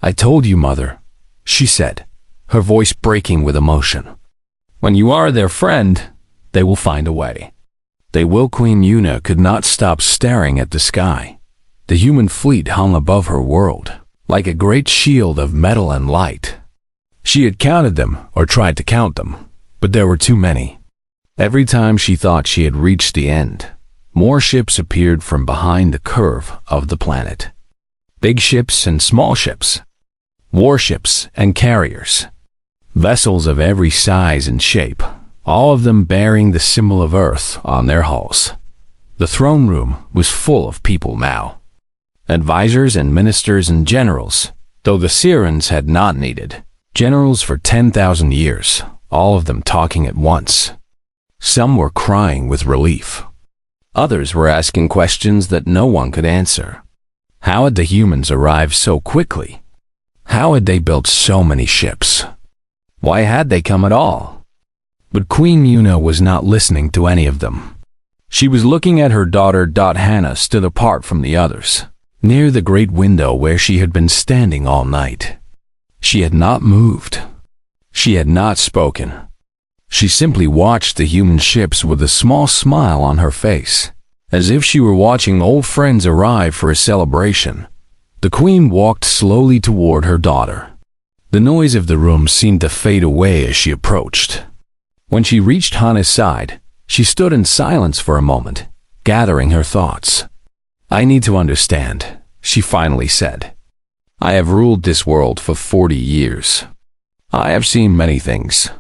"I told you, Mother," she said, her voice breaking with emotion. "When you are their friend, they will find a way. They will." Queen Yuna could not stop staring at the sky. The human fleet hung above her world, like a great shield of metal and light. She had counted them, or tried to count them, but there were too many. Every time she thought she had reached the end, more ships appeared from behind the curve of the planet. Big ships and small ships, warships and carriers, vessels of every size and shape, all of them bearing the symbol of Earth on their hulls. The throne room was full of people now. Advisors and ministers and generals, though the Sirens had not needed generals for 10,000 years, all of them talking at once. Some were crying with relief. Others were asking questions that no one could answer. How had the humans arrived so quickly? How had they built so many ships? Why had they come at all? But Queen Yuna was not listening to any of them. She was looking at her daughter. Hannah stood apart from the others, near the great window where she had been standing all night. She had not moved. She had not spoken. She simply watched the human ships with a small smile on her face, as if she were watching old friends arrive for a celebration. The queen walked slowly toward her daughter. The noise of the room seemed to fade away as she approached. When she reached Hannah's side, she stood in silence for a moment, gathering her thoughts. "I need to understand," she finally said. "I have ruled this world for 40 years. I have seen many things.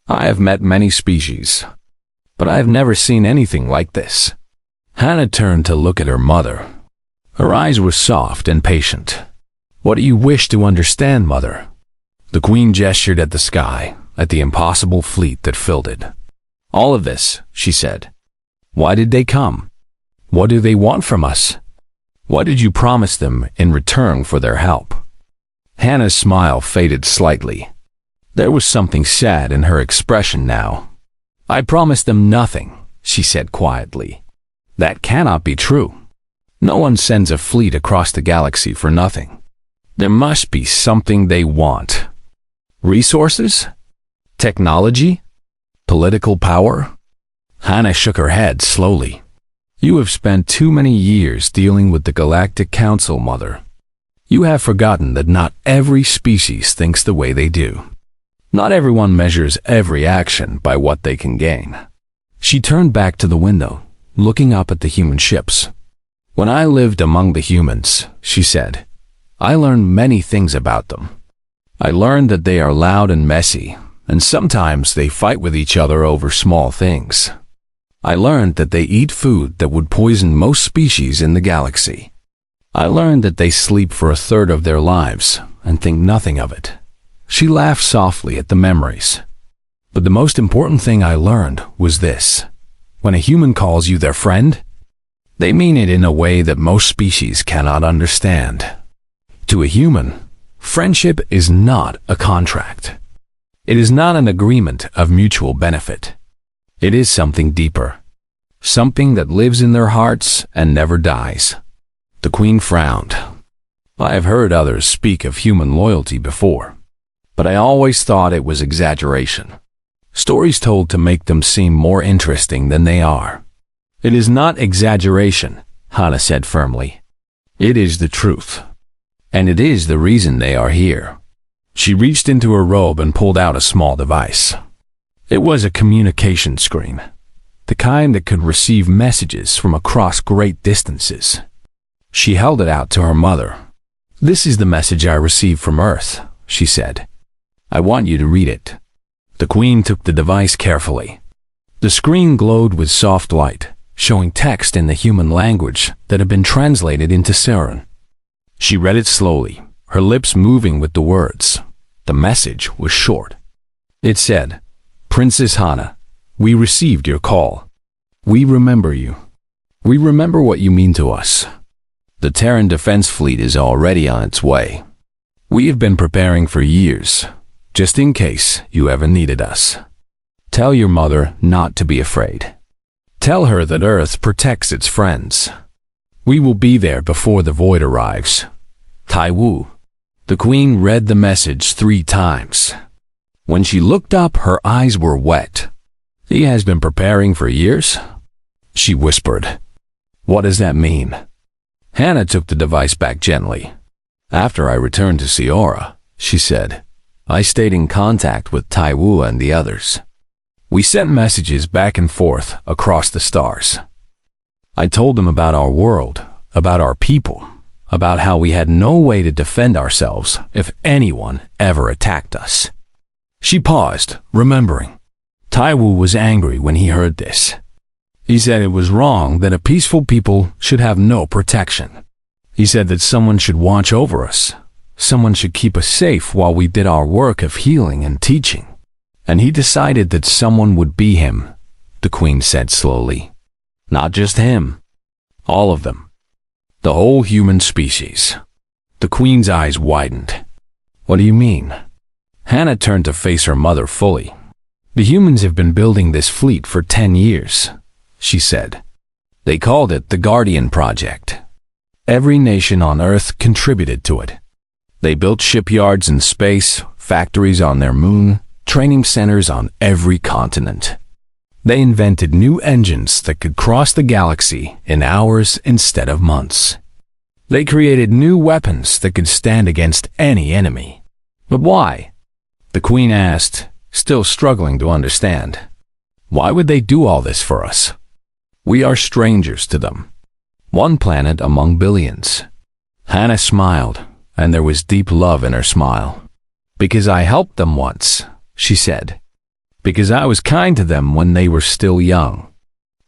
I have met many species, but I have never seen anything like this." Hannah turned to look at her mother. Her eyes were soft and patient. "What do you wish to understand, Mother?" The queen gestured at the sky, at the impossible fleet that filled it. "All of this," she said. "Why did they come? What do they want from us? What did you promise them in return for their help?" Hannah's smile faded slightly. There was something sad in her expression now. "I promised them nothing," she said quietly. "That cannot be true. No one sends a fleet across the galaxy for nothing. There must be something they want. Resources? Technology? Political power?" Hannah shook her head slowly. "You have spent too many years dealing with the Galactic Council, Mother. You have forgotten that not every species thinks the way they do. Not everyone measures every action by what they can gain." She turned back to the window, looking up at the human ships. "When I lived among the humans," she said, "I learned many things about them. I learned that they are loud and messy, and sometimes they fight with each other over small things. I learned that they eat food that would poison most species in the galaxy. I learned that they sleep for a third of their lives and think nothing of it." She laughed softly at the memories. "But the most important thing I learned was this. When a human calls you their friend, they mean it in a way that most species cannot understand. To a human, friendship is not a contract. It is not an agreement of mutual benefit. It is something deeper, something that lives in their hearts and never dies." The queen frowned. "I have heard others speak of human loyalty before, but I always thought it was exaggeration. Stories told to make them seem more interesting than they are." "It is not exaggeration," Hannah said firmly. "It is the truth. And it is the reason they are here." She reached into her robe and pulled out a small device. It was a communication screen, the kind that could receive messages from across great distances. She held it out to her mother. "This is the message I received from Earth," she said. "I want you to read it." The queen took the device carefully. The screen glowed with soft light, showing text in the human language that had been translated into Siren. She read it slowly, her lips moving with the words. The message was short. It said, "Princess Hannah, we received your call. We remember you. We remember what you mean to us. The Terran Defense Fleet is already on its way. We have been preparing for years, just in case you ever needed us. Tell your mother not to be afraid. Tell her that Earth protects its friends. We will be there before the void arrives. Tai Wu." The queen read the message 3 times. When she looked up, her eyes were wet. "He has been preparing for years?" she whispered. "What does that mean?" Hannah took the device back gently. "After I returned to Siora," she said, "I stayed in contact with Taiwu and the others. We sent messages back and forth across the stars. I told them about our world, about our people, about how we had no way to defend ourselves if anyone ever attacked us." She paused, remembering. Taiwu was angry when he heard this. He said it was wrong that a peaceful people should have no protection. He said that someone should watch over us. Someone should keep us safe while we did our work of healing and teaching. And he decided that someone would be him, the queen said slowly. Not just him. All of them. The whole human species. The queen's eyes widened. "What do you mean?" Hannah turned to face her mother fully. "The humans have been building this fleet for 10 years, she said. They called it the Guardian Project. Every nation on Earth contributed to it. They built shipyards in space, factories on their moon, training centers on every continent. They invented new engines that could cross the galaxy in hours instead of months. They created new weapons that could stand against any enemy. But why?" the queen asked, still struggling to understand. "Why would they do all this for us? We are strangers to them. One planet among billions." Hannah smiled, and there was deep love in her smile. "Because I helped them once," she said. "Because I was kind to them when they were still young.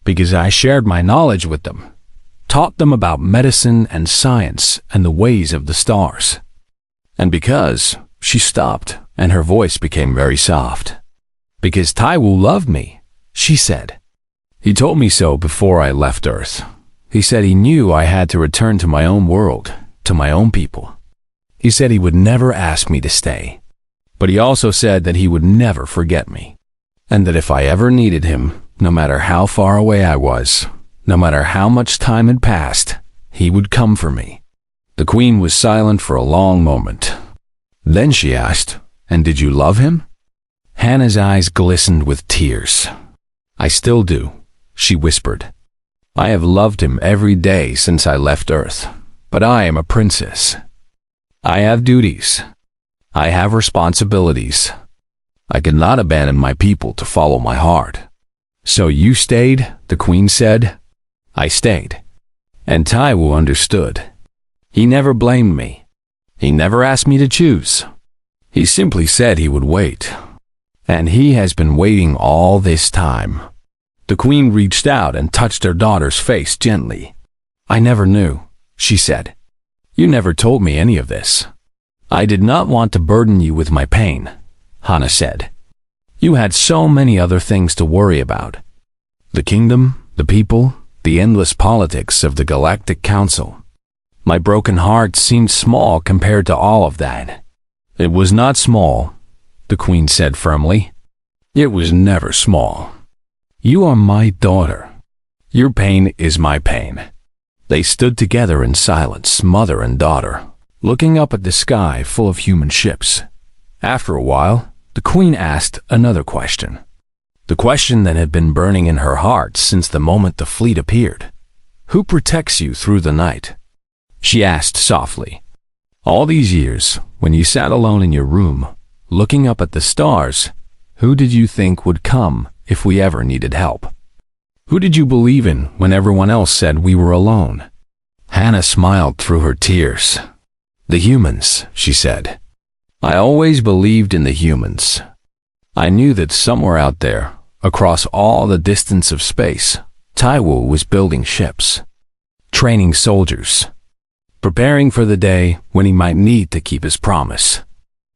Because I shared my knowledge with them, taught them about medicine and science and the ways of the stars. And because," she stopped, and her voice became very soft. "Because Taiwu loved me," she said. "He told me so before I left Earth. He said he knew I had to return to my own world, to my own people. He said he would never ask me to stay. But he also said that he would never forget me. And that if I ever needed him, no matter how far away I was, no matter how much time had passed, he would come for me." The queen was silent for a long moment. Then she asked, "And did you love him?" Hannah's eyes glistened with tears. "I still do," she whispered. "I have loved him every day since I left Earth, but I am a princess. I have duties. I have responsibilities. I cannot abandon my people to follow my heart." "So you stayed," the queen said. "I stayed." And Taiwu understood. He never blamed me. He never asked me to choose. He simply said he would wait. And he has been waiting all this time. The queen reached out and touched her daughter's face gently. "I never knew," she said. "You never told me any of this." "I did not want to burden you with my pain," Hannah said. "You had so many other things to worry about. The kingdom, the people, the endless politics of the Galactic Council. My broken heart seemed small compared to all of that." "It was not small," the queen said firmly. "It was never small. You are my daughter. Your pain is my pain." They stood together in silence, mother and daughter, looking up at the sky full of human ships. After a while, the queen asked another question. The question that had been burning in her heart since the moment the fleet appeared. "Who protects you through the night?" She asked softly. "All these years, when you sat alone in your room, looking up at the stars, who did you think would come if we ever needed help? Who did you believe in when everyone else said we were alone?" Hannah smiled through her tears. "The humans," she said. "I always believed in the humans. I knew that somewhere out there, across all the distance of space, Taiwu was building ships, training soldiers, preparing for the day when he might need to keep his promise.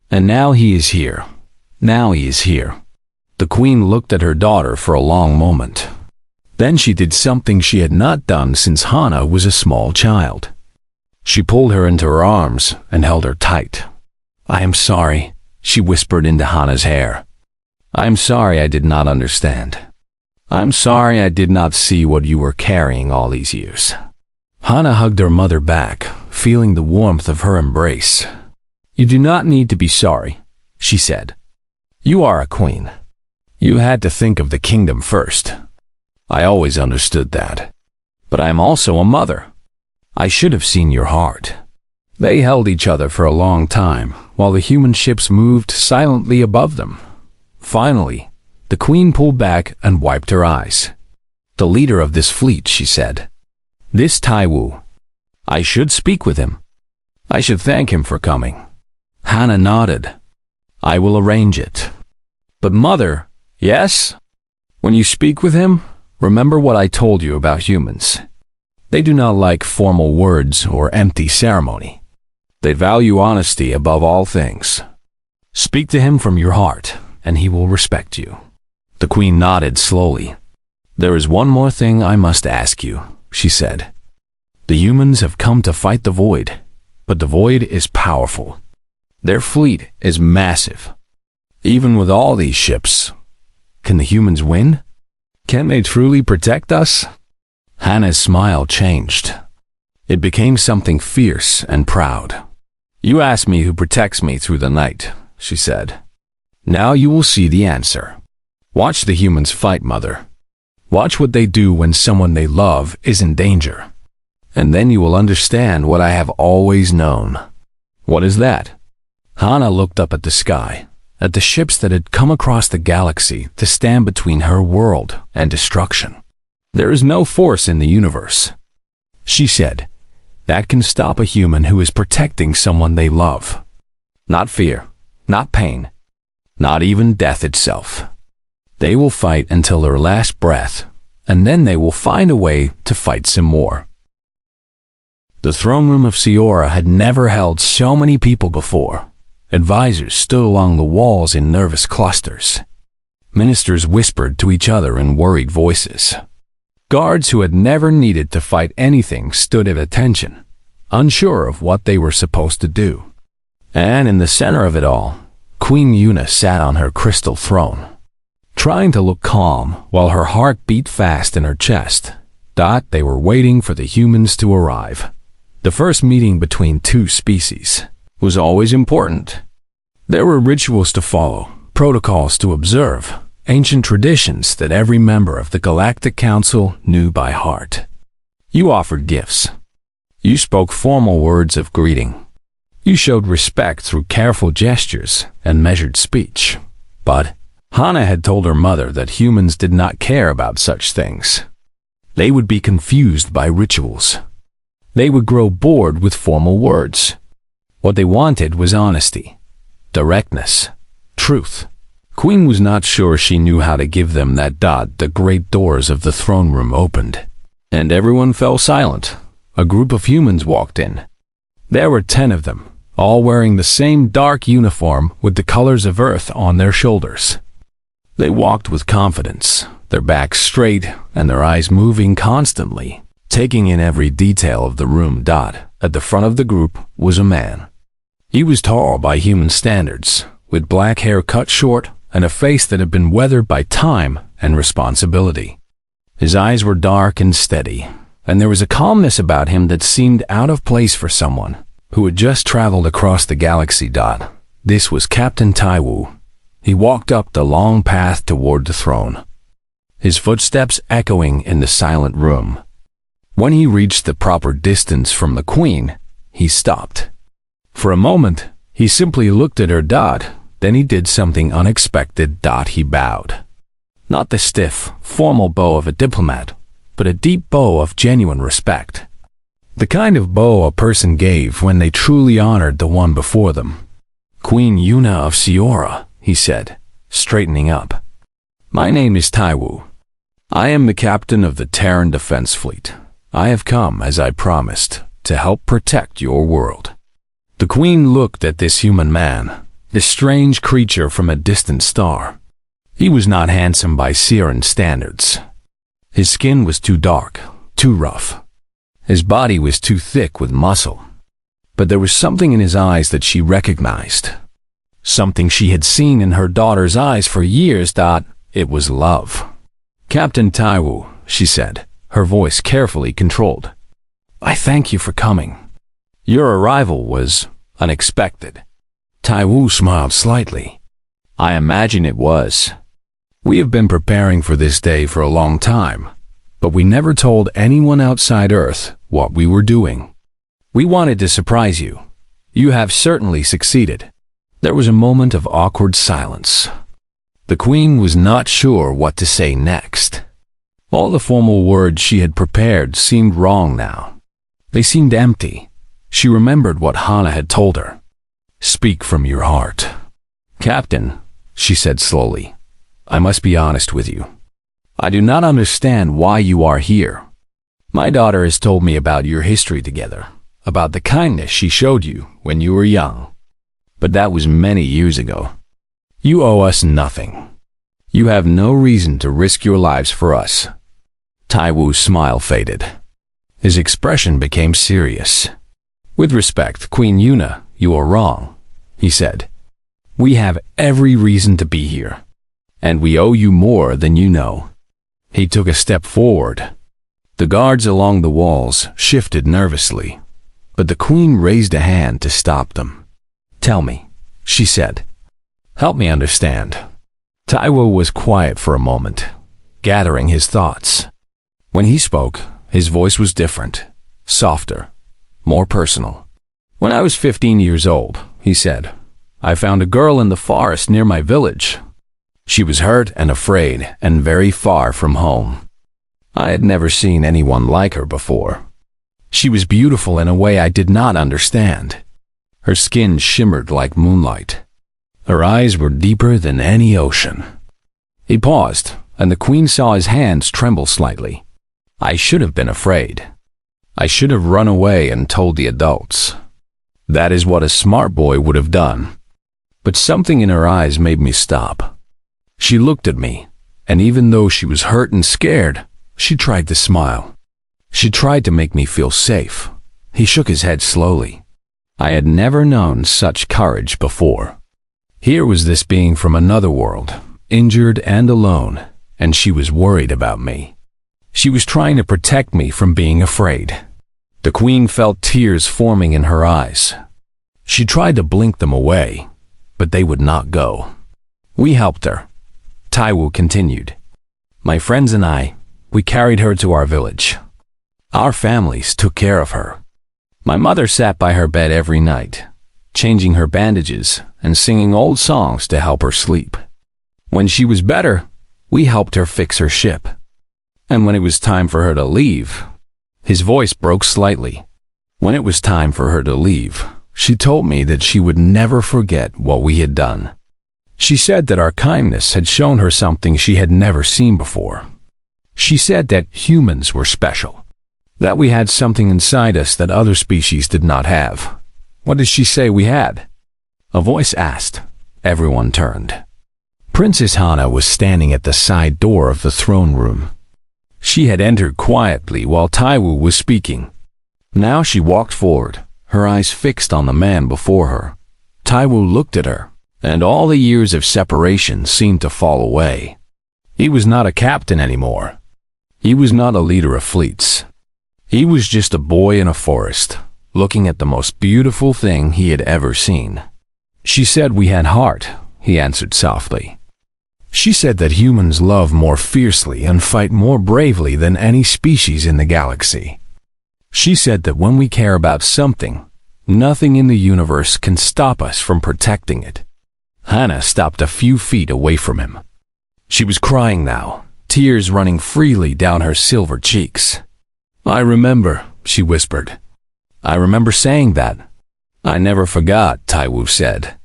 And now he is here. Now he is here." The queen looked at her daughter for a long moment. Then she did something she had not done since Hannah was a small child. She pulled her into her arms and held her tight. "I am sorry," she whispered into Hannah's hair. "I am sorry I did not understand. I'm sorry I did not see what you were carrying all these years." Hannah hugged her mother back, feeling the warmth of her embrace. You do not need to be sorry, she said. You are a queen. You had to think of the kingdom first. I always understood that. But I am also a mother. I should have seen your heart. They held each other for a long time, while the human ships moved silently above them. Finally, the queen pulled back and wiped her eyes. The leader of this fleet, she said. This Taiwu. I should speak with him. I should thank him for coming. Hannah nodded. I will arrange it. But mother, yes? When you speak with him, remember what I told you about humans. They do not like formal words or empty ceremony. They value honesty above all things. Speak to him from your heart, and he will respect you. The queen nodded slowly. There is one more thing I must ask you, she said. The humans have come to fight the void, but the void is powerful. Their fleet is massive. Even with all these ships, can the humans win? Can they truly protect us? Hannah's smile changed. It became something fierce and proud. You ask me who protects me through the night, she said. Now you will see the answer. Watch the humans fight, mother. Watch what they do when someone they love is in danger. And then you will understand what I have always known. What is that? Hannah looked up at the sky, at the ships that had come across the galaxy to stand between her world and destruction. There is no force in the universe, she said, that can stop a human who is protecting someone they love. Not fear, not pain, not even death itself. They will fight until their last breath, and then they will find a way to fight some more. The throne room of Siora had never held so many people before. Advisors stood along the walls in nervous clusters. Ministers whispered to each other in worried voices. Guards who had never needed to fight anything stood at attention, unsure of what they were supposed to do. And in the center of it all, Queen Yuna sat on her crystal throne, trying to look calm while her heart beat fast in her chest. They were waiting for the humans to arrive. The first meeting between two species was always important. There were rituals to follow, protocols to observe, ancient traditions that every member of the Galactic Council knew by heart. You offered gifts. You spoke formal words of greeting. You showed respect through careful gestures and measured speech. But Hannah had told her mother that humans did not care about such things. They would be confused by rituals. They would grow bored with formal words. What they wanted was honesty, directness, truth. Queen was not sure she knew how to give them that. The great doors of the throne room opened, and everyone fell silent. A group of humans walked in. There were 10 of them, all wearing the same dark uniform with the colors of Earth on their shoulders. They walked with confidence, their backs straight and their eyes moving constantly, taking in every detail of the room. At the front of the group was a man. He was tall by human standards, with black hair cut short and a face that had been weathered by time and responsibility. His eyes were dark and steady, and there was a calmness about him that seemed out of place for someone who had just traveled across the galaxy. This was Captain Taiwu. He walked up the long path toward the throne, his footsteps echoing in the silent room. When he reached the proper distance from the queen, he stopped. For a moment, he simply looked at her. Then he did something unexpected. He bowed. Not the stiff, formal bow of a diplomat, but a deep bow of genuine respect. The kind of bow a person gave when they truly honored the one before them. Queen Yuna of Siora, he said, straightening up. My name is Taiwu. I am the captain of the Terran Defense Fleet. I have come, as I promised, to help protect your world. The queen looked at this human man, this strange creature from a distant star. He was not handsome by Siren standards. His skin was too dark, too rough. His body was too thick with muscle. But there was something in his eyes that she recognized. Something she had seen in her daughter's eyes for years. It was love. Captain Taiwu, she said, her voice carefully controlled. I thank you for coming. Your arrival was unexpected. Tai Wu smiled slightly. I imagine it was. We have been preparing for this day for a long time, but we never told anyone outside Earth what we were doing. We wanted to surprise you. You have certainly succeeded. There was a moment of awkward silence. The Queen was not sure what to say next. All the formal words she had prepared seemed wrong now. They seemed empty. She remembered what Hana had told her. Speak from your heart. Captain, she said slowly, I must be honest with you. I do not understand why you are here. My daughter has told me about your history together, about the kindness she showed you when you were young. But that was many years ago. You owe us nothing. You have no reason to risk your lives for us. Tai Wu's smile faded. His expression became serious. With respect, Queen Yuna, you are wrong, he said. We have every reason to be here, and we owe you more than you know. He took a step forward. The guards along the walls shifted nervously, but the Queen raised a hand to stop them. Tell me, she said. Help me understand. Tai Wu was quiet for a moment, gathering his thoughts. When he spoke, his voice was different, softer, more personal. When I was 15 years old, he said, I found a girl in the forest near my village. She was hurt and afraid and very far from home. I had never seen anyone like her before. She was beautiful in a way I did not understand. Her skin shimmered like moonlight. Her eyes were deeper than any ocean. He paused, and the Queen saw his hands tremble slightly. I should have been afraid. I should have run away and told the adults. That is what a smart boy would have done. But something in her eyes made me stop. She looked at me, and even though she was hurt and scared, she tried to smile. She tried to make me feel safe. He shook his head slowly. I had never known such courage before. Here was this being from another world, injured and alone, and she was worried about me. She was trying to protect me from being afraid. The Queen felt tears forming in her eyes. She tried to blink them away, but they would not go. We helped her. Tai Wu continued. My friends and I, we carried her to our village. Our families took care of her. My mother sat by her bed every night, changing her bandages and singing old songs to help her sleep. When she was better, we helped her fix her ship. And when it was time for her to leave, his voice broke slightly. When it was time for her to leave, she told me that she would never forget what we had done. She said that our kindness had shown her something she had never seen before. She said that humans were special, that we had something inside us that other species did not have. What did she say we had? A voice asked. Everyone turned. Princess Hana was standing at the side door of the throne room. She had entered quietly while Tai Wu was speaking. Now she walked forward, her eyes fixed on the man before her. Tai Wu looked at her, and all the years of separation seemed to fall away. He was not a captain anymore. He was not a leader of fleets. He was just a boy in a forest, looking at the most beautiful thing he had ever seen. She said we had heart, he answered softly. She said that humans love more fiercely and fight more bravely than any species in the galaxy. She said that when we care about something, nothing in the universe can stop us from protecting it. Hana stopped a few feet away from him. She was crying now, tears running freely down her silver cheeks. I remember, she whispered. I remember saying that. I never forgot, Tai Wu said.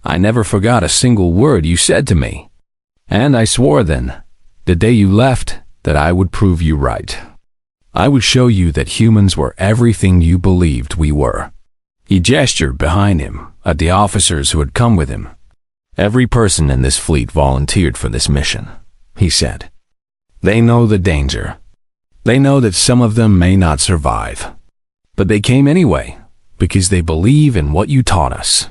I never forgot a single word you said to me. And I swore then, the day you left, that I would prove you right. I would show you that humans were everything you believed we were. He gestured behind him at the officers who had come with him. Every person in this fleet volunteered for this mission, he said. They know the danger. They know that some of them may not survive. But they came anyway, because they believe in what you taught us.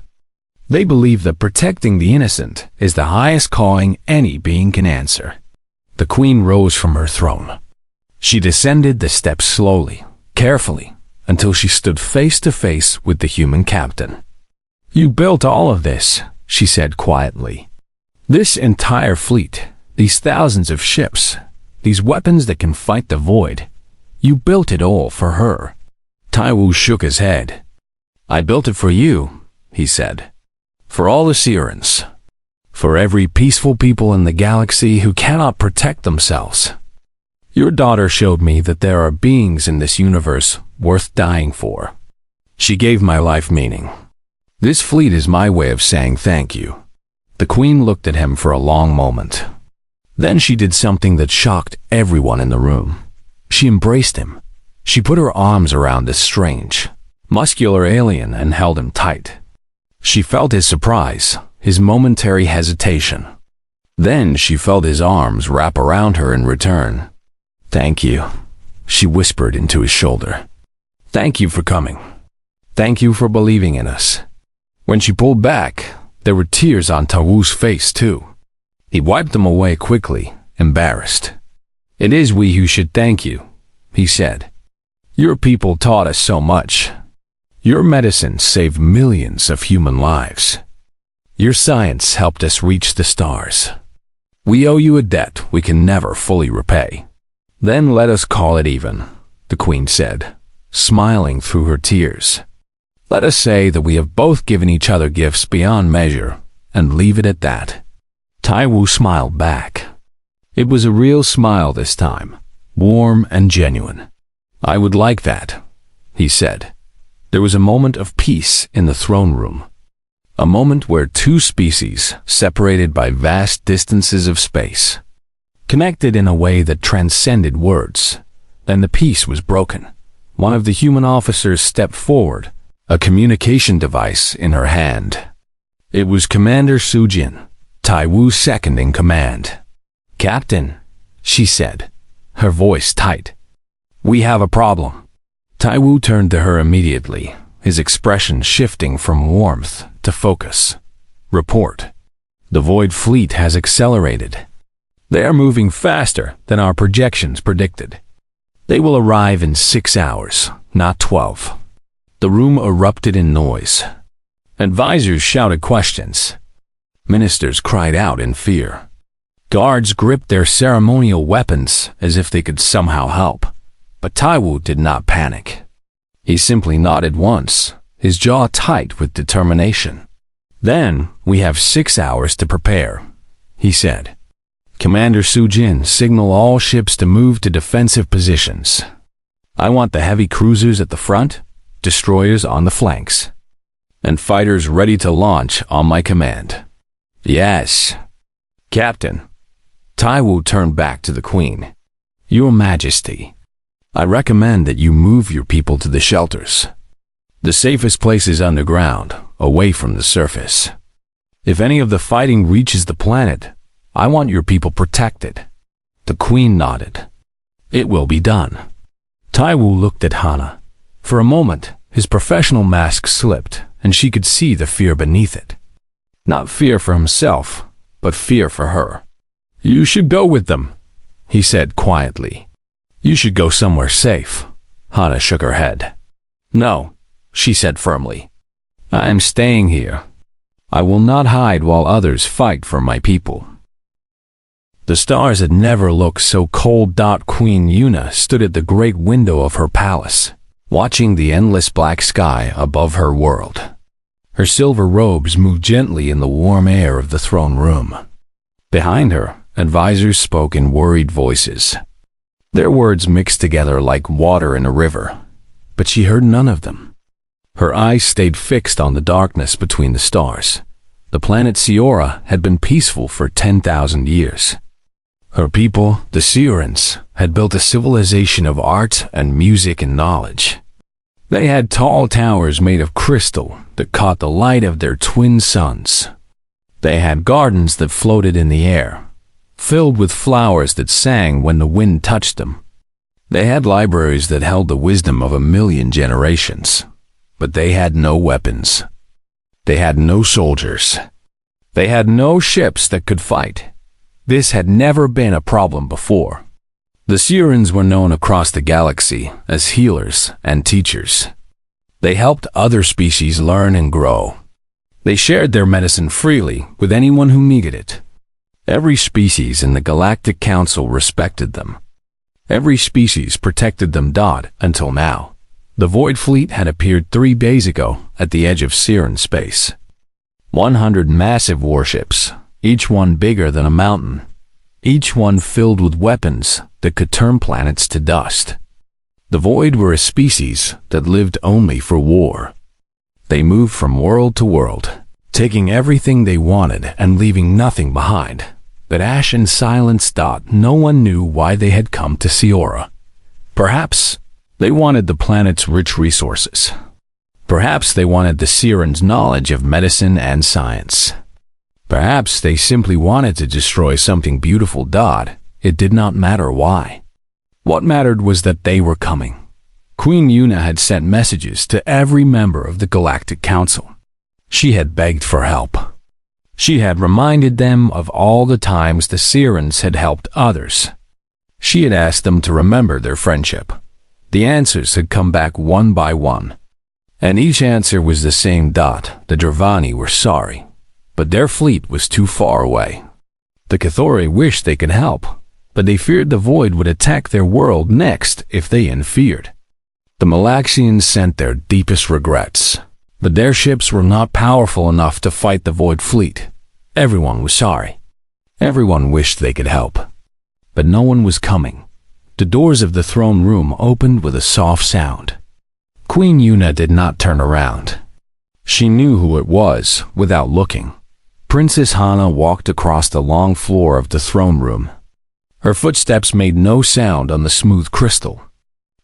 They believe that protecting the innocent is the highest calling any being can answer. The Queen rose from her throne. She descended the steps slowly, carefully, until she stood face to face with the human captain. You built all of this, she said quietly. This entire fleet, these thousands of ships, these weapons that can fight the void. You built it all for her. Taiwu shook his head. I built it for you, he said. For all the Sirens. For every peaceful people in the galaxy who cannot protect themselves. Your daughter showed me that there are beings in this universe worth dying for. She gave my life meaning. This fleet is my way of saying thank you. The Queen looked at him for a long moment. Then she did something that shocked everyone in the room. She embraced him. She put her arms around this strange, muscular alien and held him tight. She felt his surprise, his momentary hesitation. Then she felt his arms wrap around her in return. Thank you, she whispered into his shoulder. Thank you for coming. Thank you for believing in us. When she pulled back, there were tears on Taiwu's face too. He wiped them away quickly, embarrassed. It is we who should thank you, he said. Your people taught us so much. Your medicine saved millions of human lives. Your science helped us reach the stars. We owe you a debt we can never fully repay. Then let us call it even, the Queen said, smiling through her tears. Let us say that we have both given each other gifts beyond measure, and leave it at that. Taiwu smiled back. It was a real smile this time, warm and genuine. I would like that, he said. There was a moment of peace in the throne room. A moment where two species, separated by vast distances of space, connected in a way that transcended words. Then the peace was broken. One of the human officers stepped forward, a communication device in her hand. It was Commander Sujin, Taiwu's second in command. Captain, she said, her voice tight. We have a problem. Taiwu turned to her immediately, his expression shifting from warmth to focus. Report. The Void Fleet has accelerated. They are moving faster than our projections predicted. They will arrive in 6 hours, not 12. The room erupted in noise. Advisors shouted questions. Ministers cried out in fear. Guards gripped their ceremonial weapons as if they could somehow help. But Taiwu did not panic. He simply nodded once, his jaw tight with determination. Then we have 6 hours to prepare, he said. Commander Sujin, signal all ships to move to defensive positions. I want the heavy cruisers at the front, destroyers on the flanks, and fighters ready to launch on my command. Yes. Captain. Taiwu turned back to the Queen. Your Majesty, I recommend that you move your people to the shelters. The safest place is underground, away from the surface. If any of the fighting reaches the planet, I want your people protected. The Queen nodded. It will be done. Taiwu looked at Hana. For a moment, his professional mask slipped, and she could see the fear beneath it. Not fear for himself, but fear for her. You should go with them, he said quietly. You should go somewhere safe. Hana shook her head. No, she said firmly. I am staying here. I will not hide while others fight for my people. The stars had never looked so cold. Queen Yuna stood at the great window of her palace, watching the endless black sky above her world. Her silver robes moved gently in the warm air of the throne room. Behind her, advisors spoke in worried voices. Their words mixed together like water in a river, but she heard none of them. Her eyes stayed fixed on the darkness between the stars. The planet Siora had been peaceful for 10,000 years. Her people, the Sirens, had built a civilization of art and music and knowledge. They had tall towers made of crystal that caught the light of their twin suns. They had gardens that floated in the air, filled with flowers that sang when the wind touched them. They had libraries that held the wisdom of 1,000,000 generations, but they had no weapons. They had no soldiers. They had no ships that could fight. This had never been a problem before. The Sirens were known across the galaxy as healers and teachers. They helped other species learn and grow. They shared their medicine freely with anyone who needed it. Every species in the Galactic Council respected them. Every species protected them. Until now. The Void Fleet had appeared 3 days ago at the edge of Siren space. 100 massive warships, each one bigger than a mountain. Each one filled with weapons that could turn planets to dust. The Void were a species that lived only for war. They moved from world to world, taking everything they wanted and leaving nothing behind. But ash and silence. No one knew why they had come to Siora. Perhaps they wanted the planet's rich resources. Perhaps they wanted the Siren's knowledge of medicine and science. Perhaps they simply wanted to destroy something beautiful. It did not matter why. What mattered was that they were coming. Queen Yuna had sent messages to every member of the Galactic Council. She had begged for help. She had reminded them of all the times the Sirens had helped others. She had asked them to remember their friendship. The answers had come back one by one. And each answer was the same. The Dravani were sorry, but their fleet was too far away. The Cathori wished they could help, but they feared the Void would attack their world next if they interfered. The Malaxians sent their deepest regrets, but their ships were not powerful enough to fight the Void Fleet. Everyone was sorry. Everyone wished they could help, but no one was coming. The doors of the throne room opened with a soft sound. Queen Yuna did not turn around. She knew who it was without looking. Princess Hana walked across the long floor of the throne room. Her footsteps made no sound on the smooth crystal.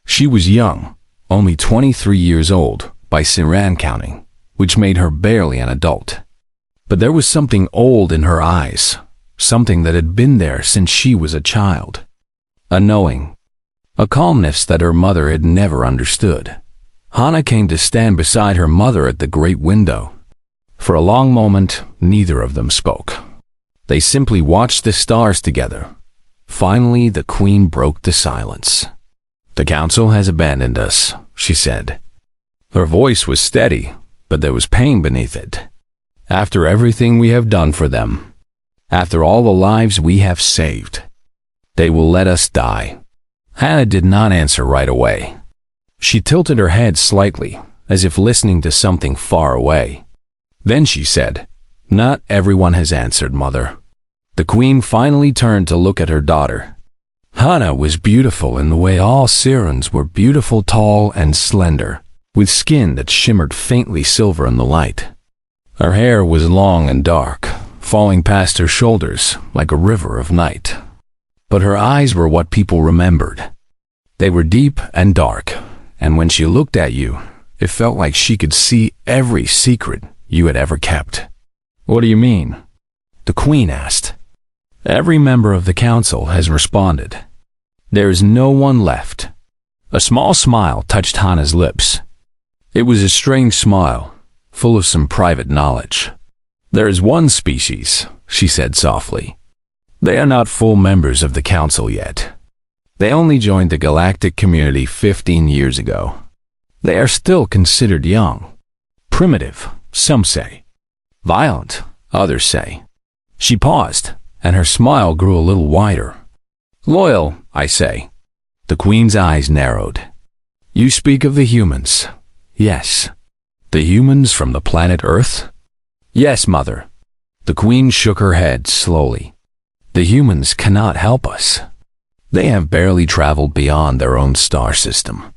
She was young, only 23 years old by Siran counting, which made her barely an adult. But there was something old in her eyes, something that had been there since she was a child. A knowing, a calmness that her mother had never understood. Hana came to stand beside her mother at the great window. For a long moment, neither of them spoke. They simply watched the stars together. Finally, the queen broke the silence. "The council has abandoned us," she said. Her voice was steady, but there was pain beneath it. "After everything we have done for them, after all the lives we have saved, they will let us die." Hana did not answer right away. She tilted her head slightly, as if listening to something far away. Then she said, "Not everyone has answered, Mother." The queen finally turned to look at her daughter. Hana was beautiful in the way all Sirens were beautiful, tall and slender, with skin that shimmered faintly silver in the light. Her hair was long and dark, falling past her shoulders like a river of night. But her eyes were what people remembered. They were deep and dark, and when she looked at you, it felt like she could see every secret you had ever kept. "What do you mean?" the queen asked. "Every member of the council has responded. There is no one left." A small smile touched Hana's lips. It was a strange smile, full of some private knowledge. "There is one species," she said softly. "They are not full members of the council yet. They only joined the galactic community 15 years ago. They are still considered young. Primitive, some say. Violent, others say." She paused, and her smile grew a little wider. "Loyal, I say." The queen's eyes narrowed. "You speak of the humans." "Yes." "The humans from the planet Earth?" "Yes, Mother." The queen shook her head slowly. "The humans cannot help us. They have barely traveled beyond their own star system.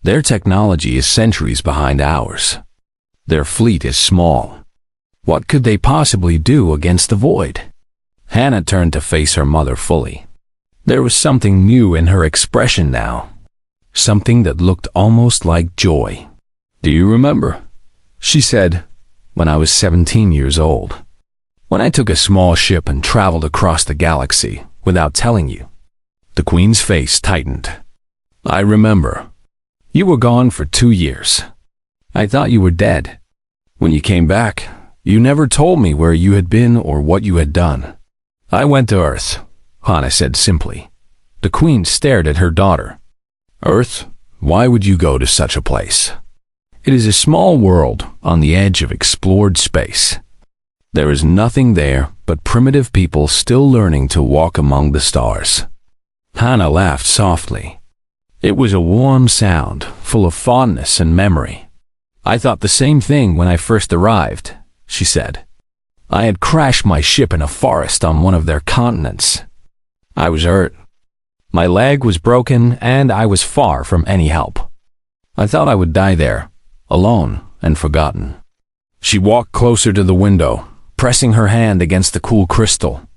Their technology is centuries behind ours. Their fleet is small. What could they possibly do against the Void?" Hana turned to face her mother fully. There was something new in her expression now, something that looked almost like joy. "Do you remember?" she said, "when I was 17 years old, when I took a small ship and traveled across the galaxy without telling you?" The queen's face tightened. "I remember. You were gone for 2 years. I thought you were dead. When you came back, you never told me where you had been or what you had done." "I went to Earth," Hana said simply. The queen stared at her daughter. "Earth? Why would you go to such a place?" It is a small world on the edge of explored space. There is nothing there but primitive people still learning to walk among the stars. Hannah laughed softly. It was a warm sound, full of fondness and memory. I thought the same thing when I first arrived, she said. I had crashed my ship in a forest on one of their continents. I was hurt. My leg was broken and I was far from any help. I thought I would die there, alone and forgotten. She walked closer to the window, pressing her hand against the cool crystal.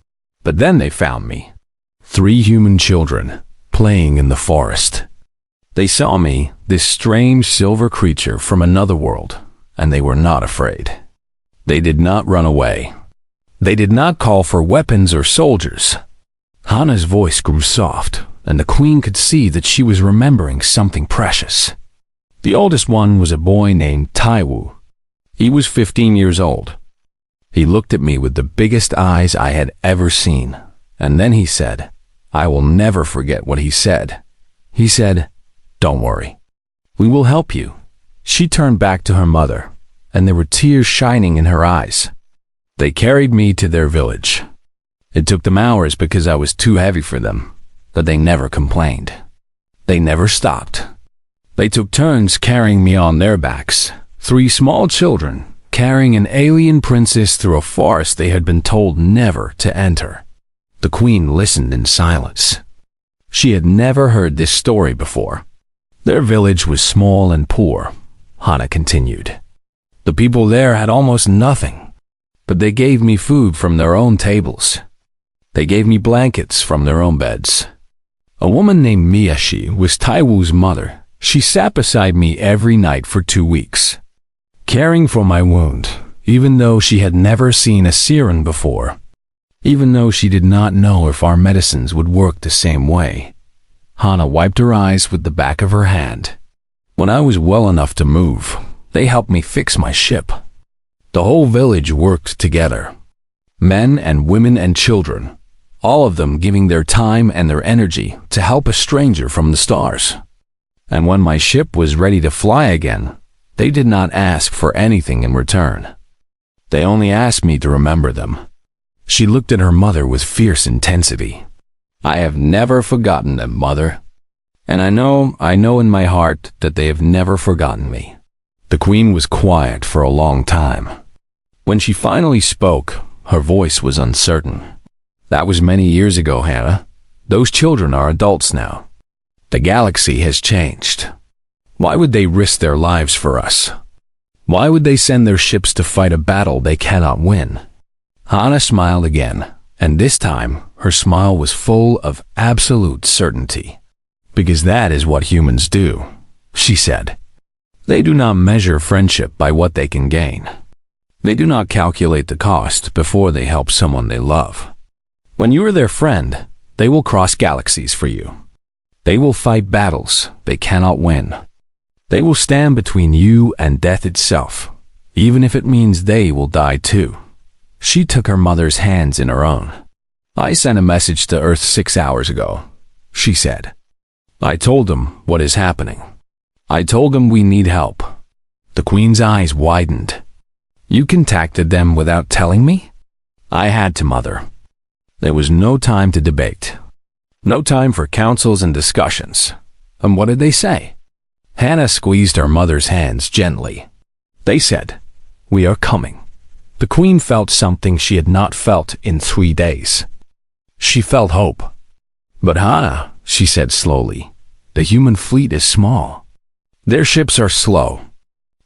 But then they found me. 3 human children, playing in the forest. They saw me, this strange silver creature from another world, and they were not afraid. They did not run away. They did not call for weapons or soldiers. Hannah's voice grew soft, and the queen could see that she was remembering something precious. The oldest one was a boy named Taiwu. He was 15 years old. He looked at me with the biggest eyes I had ever seen, and then he said, I will never forget what he said. He said, "Don't worry. We will help you." She turned back to her mother, and there were tears shining in her eyes. They carried me to their village. It took them hours because I was too heavy for them, but they never complained. They never stopped. They took turns carrying me on their backs, 3 small children carrying an alien princess through a forest they had been told never to enter. The queen listened in silence. She had never heard this story before. Their village was small and poor, Hannah continued. The people there had almost nothing, but they gave me food from their own tables. They gave me blankets from their own beds. A woman named Miyashi was Taiwu's mother. She sat beside me every night for 2 weeks, caring for my wound, even though she had never seen a siren before, even though she did not know if our medicines would work the same way. Hannah wiped her eyes with the back of her hand. When I was well enough to move, they helped me fix my ship. The whole village worked together. Men and women and children, all of them giving their time and their energy to help a stranger from the stars. And when my ship was ready to fly again, they did not ask for anything in return. They only asked me to remember them. She looked at her mother with fierce intensity. I have never forgotten them, Mother. And I know in my heart that they have never forgotten me. The queen was quiet for a long time. When she finally spoke, her voice was uncertain. That was many years ago, Hannah. Those children are adults now. The galaxy has changed. Why would they risk their lives for us? Why would they send their ships to fight a battle they cannot win? Hannah smiled again, and this time her smile was full of absolute certainty. Because that is what humans do, she said. They do not measure friendship by what they can gain. They do not calculate the cost before they help someone they love. When you are their friend, they will cross galaxies for you. They will fight battles they cannot win. They will stand between you and death itself, even if it means they will die too. She took her mother's hands in her own. I sent a message to Earth 6 hours ago, she said. I told them what is happening. I told them we need help. The queen's eyes widened. You contacted them without telling me? I had to, Mother. There was no time to debate. No time for councils and discussions. And what did they say? Hannah squeezed her mother's hands gently. They said, "We are coming." The queen felt something she had not felt in 3 days. She felt hope. But Hannah, she said slowly, the human fleet is small. Their ships are slow.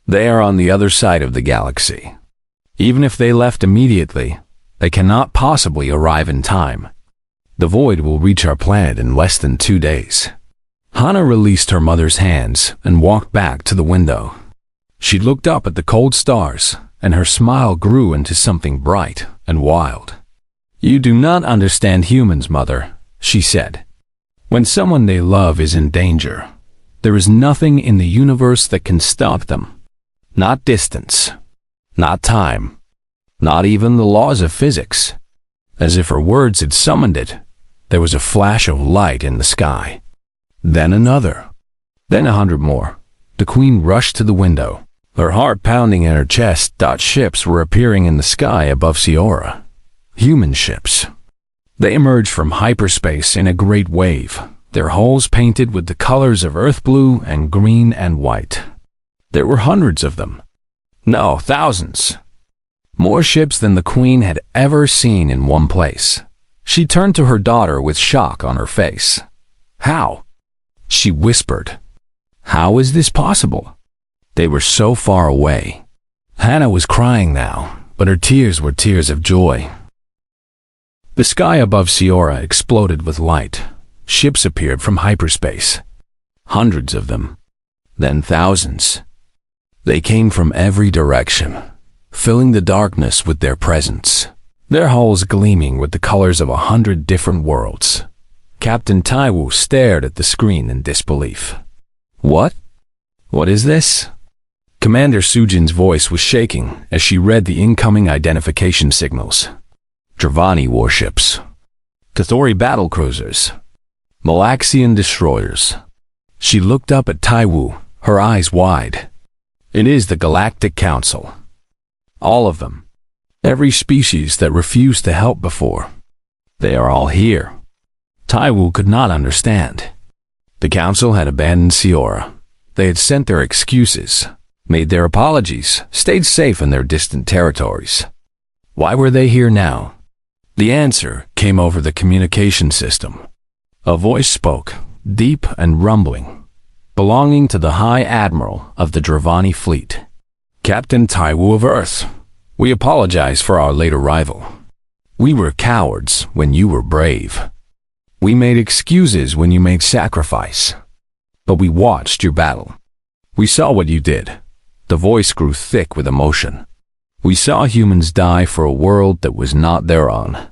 They are on the other side of the galaxy. Even if they left immediately, they cannot possibly arrive in time. The void will reach our planet in less than 2 days. Hannah released her mother's hands and walked back to the window. She looked up at the cold stars, and her smile grew into something bright and wild. You do not understand humans, Mother, she said. When someone they love is in danger, there is nothing in the universe that can stop them. Not distance, not time, not even the laws of physics. As if her words had summoned it, there was a flash of light in the sky. Then another. Then 100 more. The queen rushed to the window, Her heart pounding in her chest. Ships were appearing in the sky above Siora. Human ships. They emerged from hyperspace in a great wave, their hulls painted with the colors of earth blue and green and white. There were hundreds of them. No, thousands. More ships than the Queen had ever seen in one place. She turned to her daughter with shock on her face. How? She whispered. How is this possible? They were so far away. Hannah was crying now, but her tears were tears of joy. The sky above Siora exploded with light. Ships appeared from hyperspace. Hundreds of them. Then thousands. They came from every direction, filling the darkness with their presence, their hulls gleaming with the colors of 100 different worlds. Captain Taiwu stared at the screen in disbelief. What? What is this? Commander Sujin's voice was shaking as she read the incoming identification signals. Dravani warships, Cathori battlecruisers, Malaxian destroyers. She looked up at Taiwu, her eyes wide. It is the Galactic Council. All of them. Every species that refused to help before. They are all here. Taiwu could not understand. The Council had abandoned Siora. They had sent their excuses, made their apologies, stayed safe in their distant territories. Why were they here now? The answer came over the communication system. A voice spoke, deep and rumbling, belonging to the High Admiral of the Dravani fleet. Captain Taiwu of Earth, we apologize for our late arrival. We were cowards when you were brave. We made excuses when you made sacrifice. But we watched your battle. We saw what you did. The voice grew thick with emotion. We saw humans die for a world that was not their own.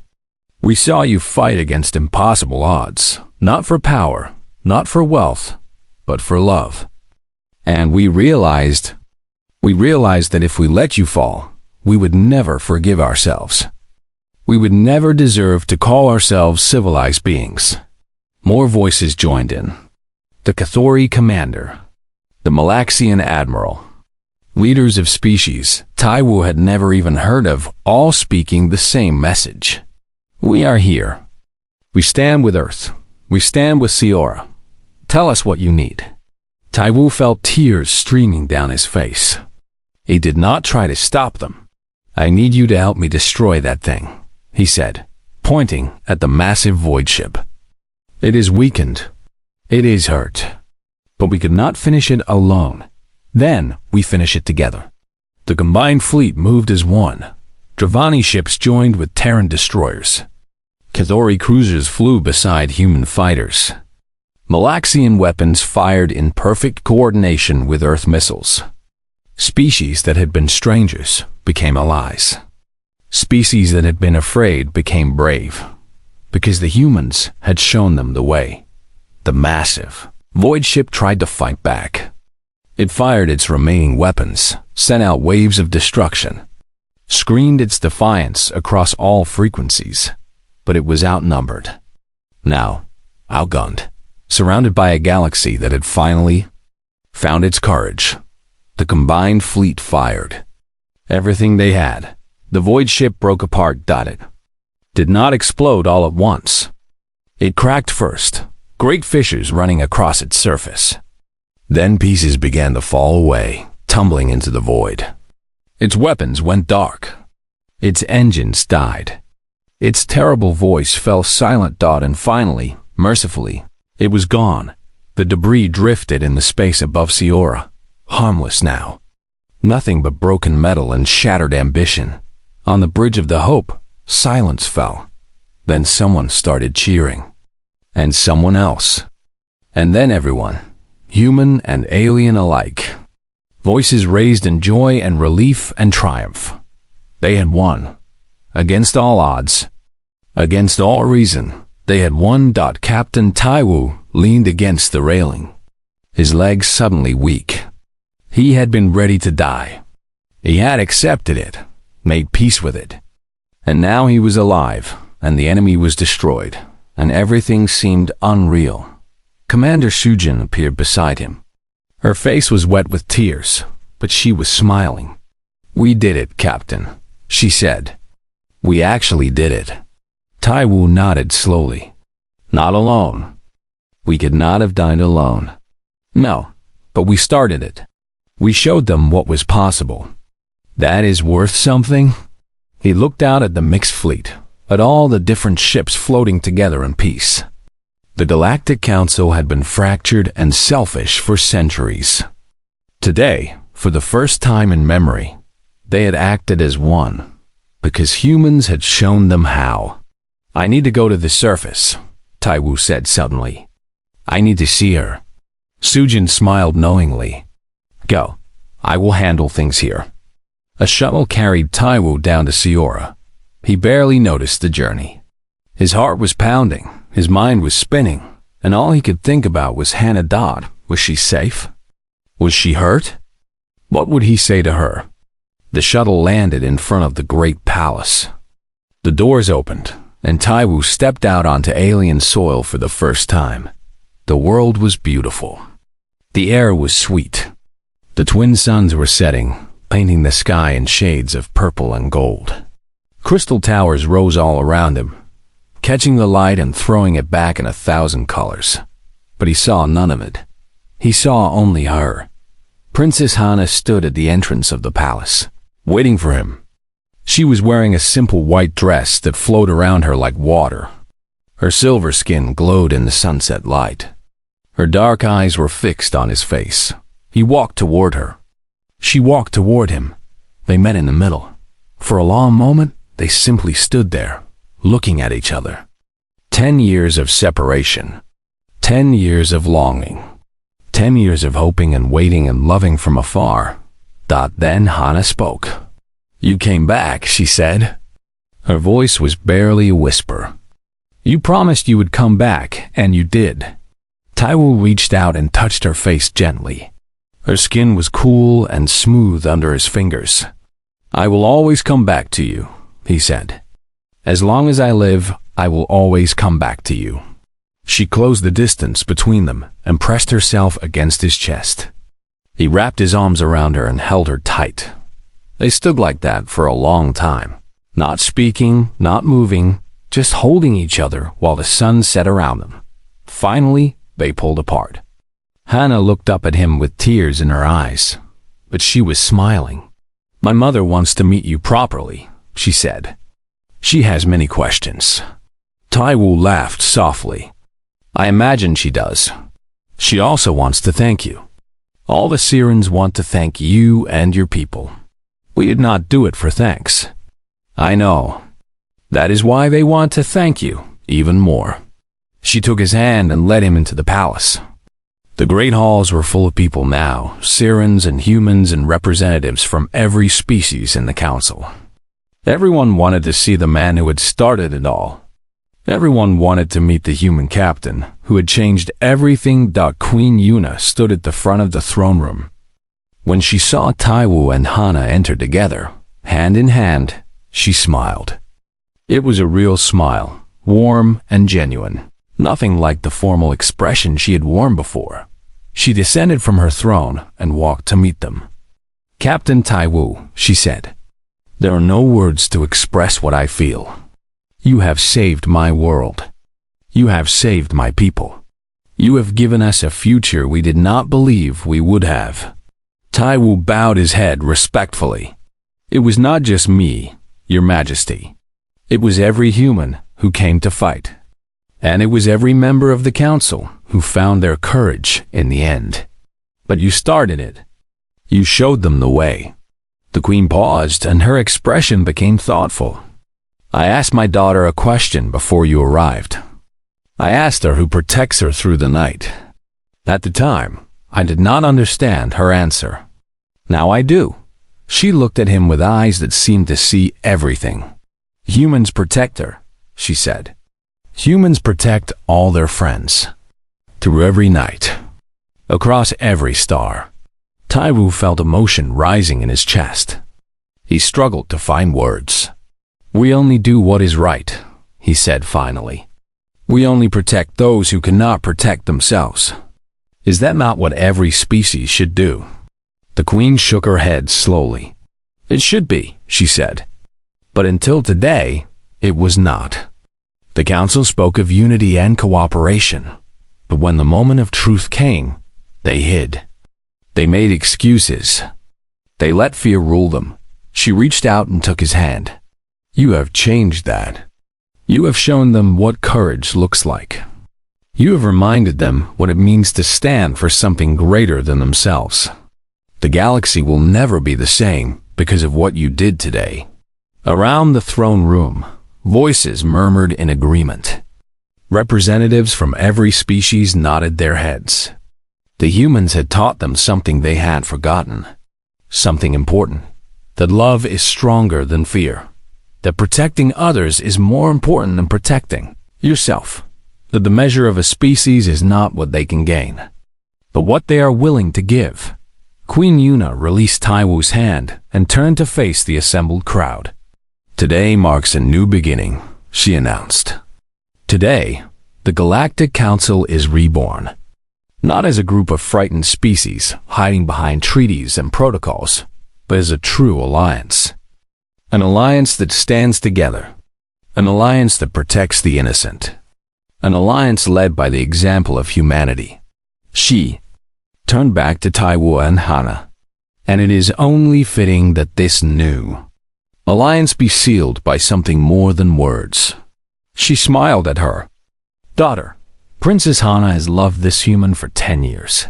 We saw you fight against impossible odds, not for power, not for wealth, but for love. And we realized that if we let you fall, we would never forgive ourselves. We would never deserve to call ourselves civilized beings. More voices joined in. The Cathori commander, the Malaxian admiral, leaders of species Taiwu had never even heard of, all speaking the same message. We are here. We stand with Earth. We stand with Siora. Tell us what you need. Taiwu felt tears streaming down his face. He did not try to stop them. I need you to help me destroy that thing, he said, pointing at the massive void ship. It is weakened. It is hurt. But we could not finish it alone. Then we finish it together. The combined fleet moved as one. Dravani ships joined with Terran destroyers. Cathori cruisers flew beside human fighters. Malaxian weapons fired in perfect coordination with Earth missiles. Species that had been strangers became allies. Species that had been afraid became brave, because the humans had shown them the way. The massive void ship tried to fight back. It fired its remaining weapons, sent out waves of destruction, screamed its defiance across all frequencies, but it was outnumbered. Now, outgunned, surrounded by a galaxy that had finally found its courage. The combined fleet fired. Everything they had. The void ship broke apart. It did not explode all at once. It cracked first, great fissures running across its surface. Then pieces began to fall away, tumbling into the void. Its weapons went dark. Its engines died. Its terrible voice fell silent. And finally, mercifully, it was gone. The debris drifted in the space above Siora. Harmless now. Nothing but broken metal and shattered ambition. On the bridge of the Hope, silence fell. Then someone started cheering. And someone else. And then everyone, human and alien alike. Voices raised in joy and relief and triumph. They had won. Against all odds. Against all reason, they had won. Captain Taiwu leaned against the railing, his legs suddenly weak. He had been ready to die. He had accepted it, made peace with it. And now he was alive, and the enemy was destroyed, and everything seemed unreal. Commander Shujin appeared beside him. Her face was wet with tears. but she was smiling. "We did it, Captain," she said. "We actually did it." Taiwu nodded slowly. "Not alone. We could not have done it alone." "No, but we started it. We showed them what was possible." "That is worth something?" He looked out at the mixed fleet, at all the different ships floating together in peace. The Galactic Council had been fractured and selfish for centuries. Today, for the first time in memory, they had acted as one, because humans had shown them how. "I need to go to the surface," Taiwu said suddenly. "I need to see her." Sujin smiled knowingly. "Go. I will handle things here." A shuttle carried Taiwu down to Siora. He barely noticed the journey. His heart was pounding, his mind was spinning, and all he could think about was Hannah Dodd. Was she safe? Was she hurt? What would he say to her? The shuttle landed in front of the great palace. The doors opened, and Taiwu stepped out onto alien soil for the first time. The world was beautiful. The air was sweet. The twin suns were setting, painting the sky in shades of purple and gold. Crystal towers rose all around him, catching the light and throwing it back in 1,000 colors. But he saw none of it. He saw only her. Princess Hannah stood at the entrance of the palace, waiting for him. She was wearing a simple white dress that flowed around her like water. Her silver skin glowed in the sunset light. Her dark eyes were fixed on his face. He walked toward her. She walked toward him. They met in the middle. For a long moment, they simply stood there, looking at each other. 10 years of separation. 10 years of longing. 10 years of hoping and waiting and loving from afar. Then Hannah spoke. "You came back," she said. Her voice was barely a whisper. "You promised you would come back, and you did." Taiwu reached out and touched her face gently. Her skin was cool and smooth under his fingers. "I will always come back to you," he said. "As long as I live, I will always come back to you." She closed the distance between them and pressed herself against his chest. He wrapped his arms around her and held her tight. They stood like that for a long time, not speaking, not moving, just holding each other while the sun set around them. Finally, they pulled apart. Hannah looked up at him with tears in her eyes, but she was smiling. "My mother wants to meet you properly," she said. "She has many questions." Taiwu laughed softly. "I imagine she does. She also wants to thank you. All the Sirens want to thank you and your people. We did not do it for thanks." "I know. That is why they want to thank you even more." She took his hand and led him into the palace. The great halls were full of people now, Sirens and humans and representatives from every species in the council. Everyone wanted to see the man who had started it all. Everyone wanted to meet the human captain, who had changed everything. Queen Yuna stood at the front of the throne room. When she saw Taiwu and Hannah enter together, hand in hand, she smiled. It was a real smile, warm and genuine, nothing like the formal expression she had worn before. She descended from her throne and walked to meet them. "Captain Taiwu," she said, "there are no words to express what I feel. You have saved my world. You have saved my people. You have given us a future we did not believe we would have." Taiwu bowed his head respectfully. "It was not just me, Your Majesty. It was every human who came to fight. And it was every member of the council who found their courage in the end. But you started it. You showed them the way." The queen paused, and her expression became thoughtful. "I asked my daughter a question before you arrived. I asked her who protects her through the night. At the time, I did not understand her answer. Now I do." She looked at him with eyes that seemed to see everything. "Humans protect her," she said. "Humans protect all their friends. Through every night. Across every star." Taiwu felt emotion rising in his chest. He struggled to find words. "We only do what is right," he said finally. "We only protect those who cannot protect themselves. Is that not what every species should do?" The queen shook her head slowly. It should be, she said. But until today, it was not. The council spoke of unity and cooperation, but when the moment of truth came, they hid. They made excuses. They let fear rule them. She reached out and took his hand. You have changed that. You have shown them what courage looks like. You have reminded them what it means to stand for something greater than themselves. The galaxy will never be the same because of what you did today. Around the throne room, voices murmured in agreement. Representatives from every species nodded their heads. The humans had taught them something they had forgotten. Something important. That love is stronger than fear. That protecting others is more important than protecting yourself. That the measure of a species is not what they can gain, but what they are willing to give. Queen Yuna released Taiwu's hand and turned to face the assembled crowd. Today marks a new beginning, she announced. Today, the Galactic Council is reborn. Not as a group of frightened species hiding behind treaties and protocols, but as a true alliance. An alliance that stands together. An alliance that protects the innocent. An alliance led by the example of humanity. She turned back to Taiwu and Hana. And it is only fitting that this new alliance be sealed by something more than words. She smiled at her. Daughter, Princess Hana has loved this human for 10 years.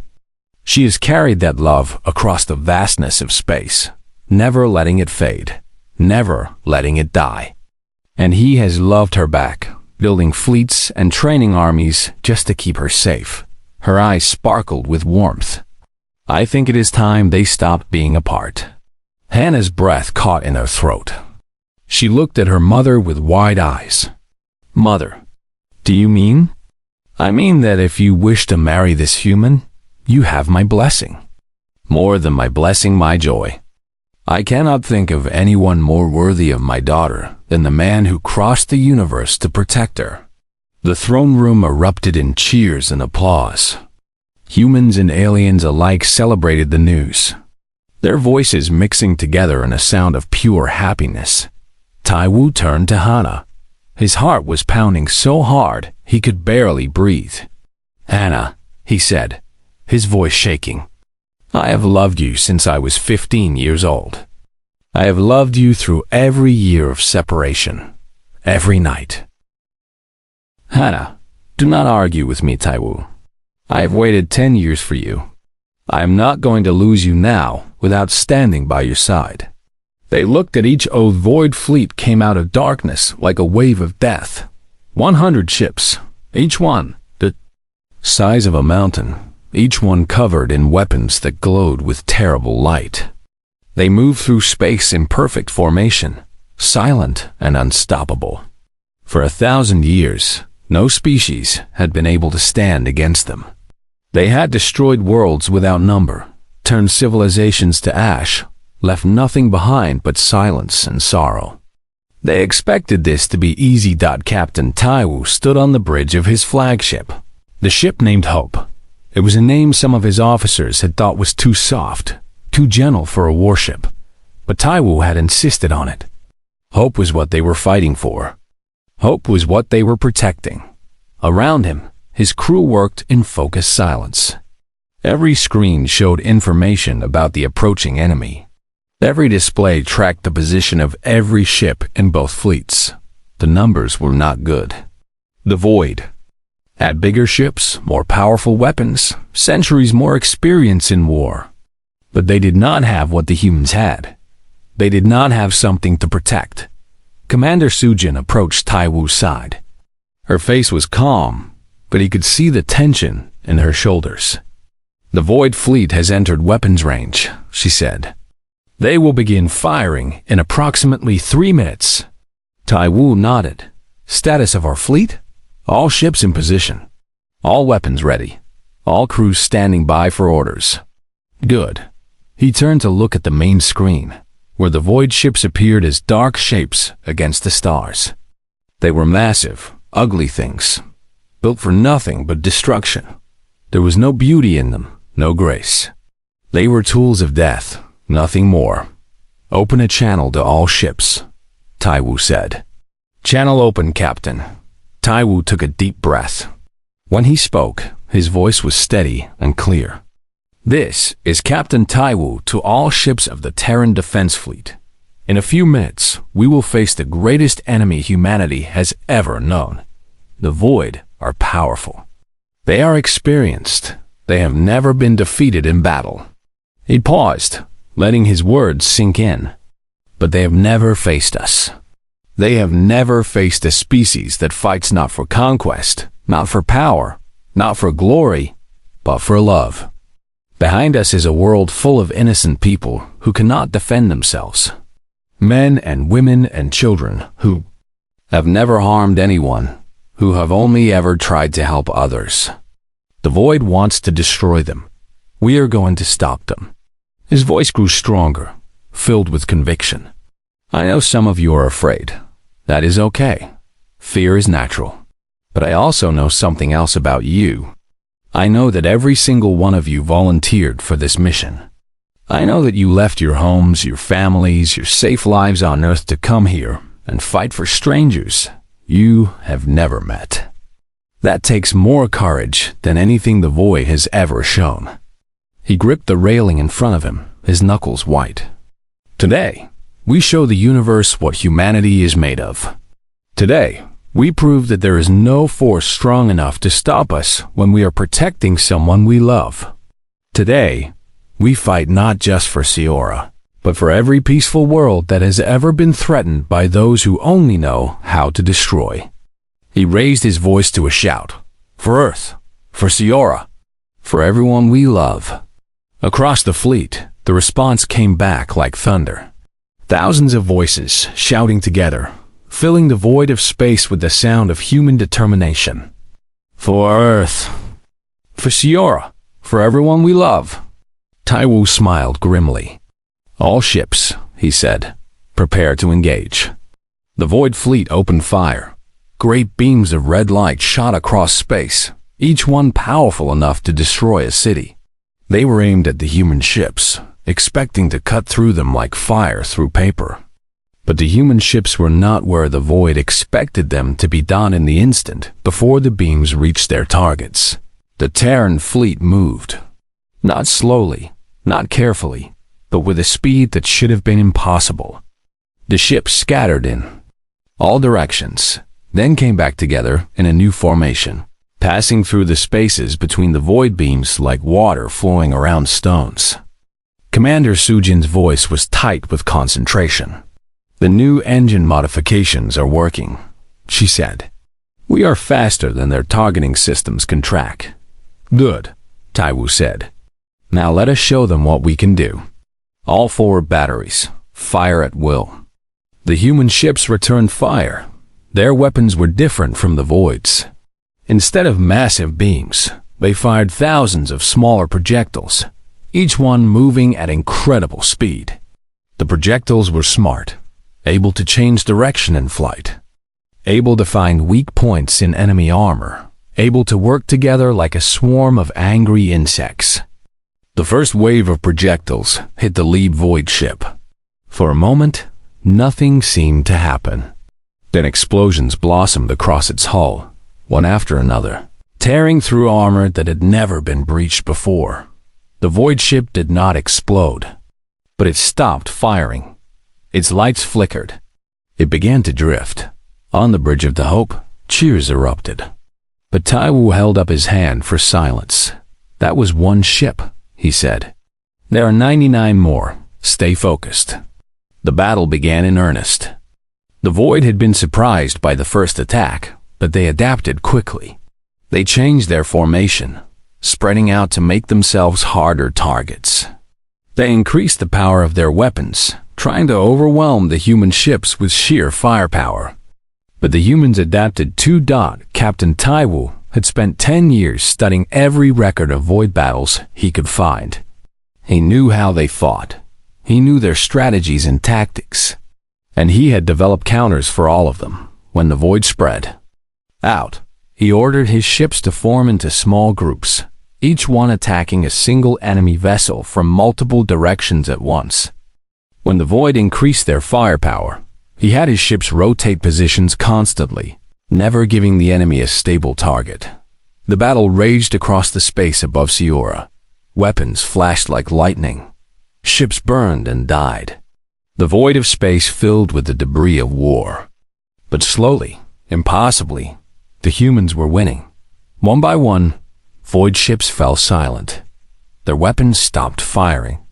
She has carried that love across the vastness of space, never letting it fade, never letting it die. And he has loved her back, building fleets and training armies just to keep her safe. Her eyes sparkled with warmth. I think it is time they stopped being apart. Hannah's breath caught in her throat. She looked at her mother with wide eyes. Mother, do you mean? I mean that if you wish to marry this human, you have my blessing. More than my blessing, my joy. I cannot think of anyone more worthy of my daughter than the man who crossed the universe to protect her. The throne room erupted in cheers and applause. Humans and aliens alike celebrated the news, their voices mixing together in a sound of pure happiness. Taiwu turned to Hana. His heart was pounding so hard he could barely breathe. Hana, he said, his voice shaking. I have loved you since I was 15 years old. I have loved you through every year of separation, every night. Hana, do not argue with me, Taiwu. I have waited 10 years for you. I am not going to lose you now without standing by your side. They looked at each old void fleet came out of darkness like a wave of death. 100 ships, each one the size of a mountain, each one covered in weapons that glowed with terrible light. They moved through space in perfect formation, silent and unstoppable. For 1,000 years, no species had been able to stand against them. They had destroyed worlds without number, turned civilizations to ash, left nothing behind but silence and sorrow. They expected this to be easy. Captain Taiwu stood on the bridge of his flagship, the ship named Hope. It was a name some of his officers had thought was too soft, too gentle for a warship, but Taiwu had insisted on it. Hope was what they were fighting for. Hope was what they were protecting. Around him, his crew worked in focused silence. Every screen showed information about the approaching enemy. Every display tracked the position of every ship in both fleets. The numbers were not good. The Void had bigger ships, more powerful weapons, centuries more experience in war. But they did not have what the humans had. They did not have something to protect. Commander Sujin approached Taiwu's side. Her face was calm, but he could see the tension in her shoulders. The Void fleet has entered weapons range, she said. They will begin firing in approximately 3 minutes. Taiwu nodded. Status of our fleet? All ships in position. All weapons ready. All crews standing by for orders. Good. He turned to look at the main screen, where the Void ships appeared as dark shapes against the stars. They were massive, ugly things, built for nothing but destruction. There was no beauty in them, no grace. They were tools of death, nothing more. "Open a channel to all ships," Taiwu said. "Channel open, Captain." Taiwu took a deep breath. When he spoke, his voice was steady and clear. "This is Captain Taiwu to all ships of the Terran Defense Fleet. In a few minutes, we will face the greatest enemy humanity has ever known. The Void are powerful. They are experienced. They have never been defeated in battle." He paused, letting his words sink in. "But they have never faced us. They have never faced a species that fights not for conquest, not for power, not for glory, but for love. Behind us is a world full of innocent people who cannot defend themselves. Men and women and children who have never harmed anyone, who have only ever tried to help others. The Void wants to destroy them. We are going to stop them." His voice grew stronger, filled with conviction. "I know some of you are afraid. That is okay. Fear is natural. But I also know something else about you. I know that every single one of you volunteered for this mission. I know that you left your homes, your families, your safe lives on Earth to come here and fight for strangers you have never met. That takes more courage than anything the Void has ever shown." He gripped the railing in front of him, his knuckles white. "Today, we show the universe what humanity is made of. Today, we prove that there is no force strong enough to stop us when we are protecting someone we love. Today, we fight not just for Siora, but for every peaceful world that has ever been threatened by those who only know how to destroy." He raised his voice to a shout. "For Earth, for Siora, for everyone we love." Across the fleet, the response came back like thunder. Thousands of voices shouting together, filling the void of space with the sound of human determination. "For Earth, for Siora, for everyone we love." Taiwu smiled grimly. "All ships," he said, "prepare to engage." The Void fleet opened fire. Great beams of red light shot across space, each one powerful enough to destroy a city. They were aimed at the human ships, expecting to cut through them like fire through paper. But the human ships were not where the Void expected them to be done in the instant before the beams reached their targets. The Terran fleet moved. Not slowly, not carefully, but with a speed that should have been impossible. The ships scattered in all directions, then came back together in a new formation, passing through the spaces between the Void beams like water flowing around stones. Commander Sujin's voice was tight with concentration. "The new engine modifications are working," she said. "We are faster than their targeting systems can track." "Good," Taiwu said. "Now let us show them what we can do. All forward batteries, fire at will." The human ships returned fire. Their weapons were different from the Void's. Instead of massive beams, they fired thousands of smaller projectiles, each one moving at incredible speed. The projectiles were smart, able to change direction in flight, able to find weak points in enemy armor, able to work together like a swarm of angry insects. The first wave of projectiles hit the lead Void ship. For a moment, nothing seemed to happen. Then explosions blossomed across its hull, one after another, tearing through armor that had never been breached before. The Void ship did not explode, but it stopped firing. Its lights flickered. It began to drift. On the bridge of the Hope, cheers erupted. But Taiwu held up his hand for silence. "That was one ship," he said. "There are 99 more. Stay focused." The battle began in earnest. The Void had been surprised by the first attack, but they adapted quickly. They changed their formation, spreading out to make themselves harder targets. They increased the power of their weapons, trying to overwhelm the human ships with sheer firepower. But the humans adapted too. Captain Taiwu had spent 10 years studying every record of Void battles he could find. He knew how they fought. He knew their strategies and tactics. And he had developed counters for all of them when the Void spread out. He ordered his ships to form into small groups, each one attacking a single enemy vessel from multiple directions at once. When the Void increased their firepower, he had his ships rotate positions constantly, never giving the enemy a stable target. The battle raged across the space above Siora. Weapons flashed like lightning. Ships burned and died. The void of space filled with the debris of war. But slowly, impossibly, the humans were winning. One by one, void ships fell silent. Their weapons stopped firing.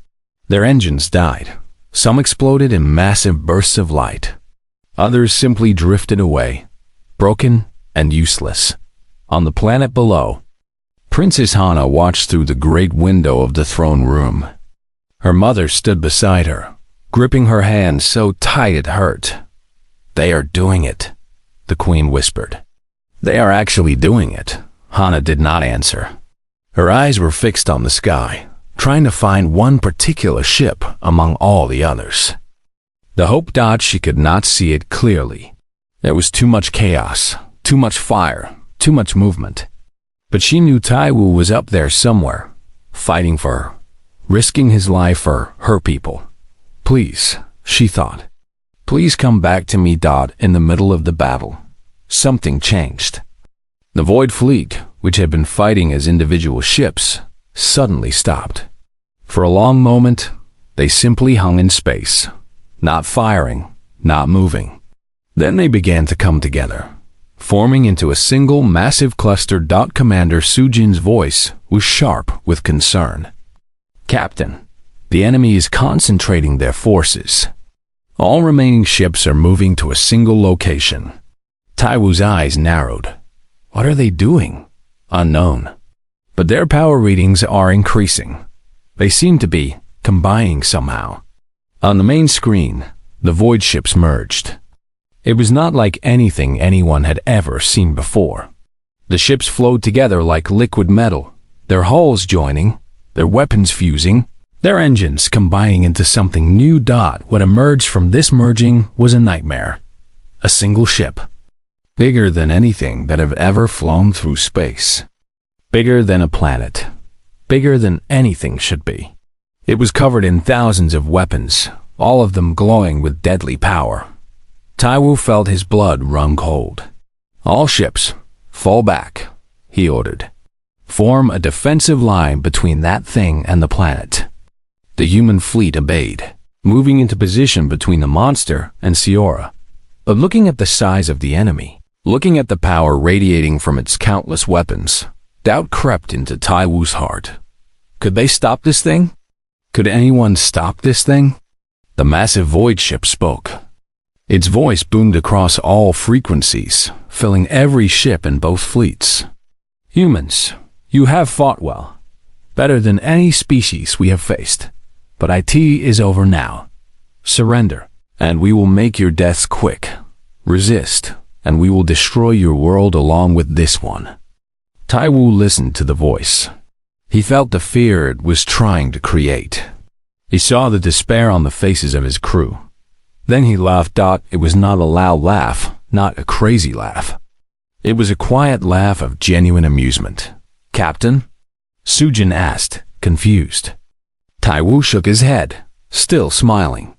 Their engines died. Some exploded in massive bursts of light. Others simply drifted away, broken and useless. On the planet below, Princess Hana watched through the great window of the throne room. Her mother stood beside her, gripping her hand so tight it hurt. "They are doing it," the queen whispered. "They are actually doing it." Hana did not answer. Her eyes were fixed on the sky, trying to find one particular ship among all the others. The hope dot she could not see it clearly. There was too much chaos, too much fire, too much movement. But she knew Taiwu was up there somewhere, fighting for her, risking his life for her people. "Please," she thought. "Please come back to me, Dot, in the middle of the battle." Something changed. The Void Fleet, which had been fighting as individual ships, suddenly stopped. For a long moment, they simply hung in space, not firing, not moving. Then they began to come together, forming into a single massive cluster. Commander Sujin's voice was sharp with concern. "Captain, the enemy is concentrating their forces. All remaining ships are moving to a single location." Taiwu's eyes narrowed. What are they doing? Unknown. But their power readings are increasing. They seem to be combining somehow. On the main screen, the void ships merged. It was not like anything anyone had ever seen before. The ships flowed together like liquid metal, their hulls joining, their weapons fusing, their engines combining into something new. What emerged from this merging was a nightmare. A single ship. Bigger than anything that have ever flown through space. Bigger than a planet. Bigger than anything should be. It was covered in thousands of weapons, all of them glowing with deadly power. Taiwu felt his blood run cold. "All ships, fall back," he ordered. "Form a defensive line between that thing and the planet." The human fleet obeyed, moving into position between the monster and Siora. But looking at the size of the enemy, looking at the power radiating from its countless weapons, doubt crept into Taiwu's heart. Could they stop this thing? Could anyone stop this thing? The massive void ship spoke. Its voice boomed across all frequencies, filling every ship in both fleets. "Humans, you have fought well, better than any species we have faced. But IT is over now. Surrender, and we will make your deaths quick. Resist, and we will destroy your world along with this one." Taiwu listened to the voice. He felt the fear it was trying to create. He saw the despair on the faces of his crew. Then he laughed. It was not a loud laugh, not a crazy laugh. It was a quiet laugh of genuine amusement. "Captain?" Sujin asked, confused. Taiwu shook his head, still smiling.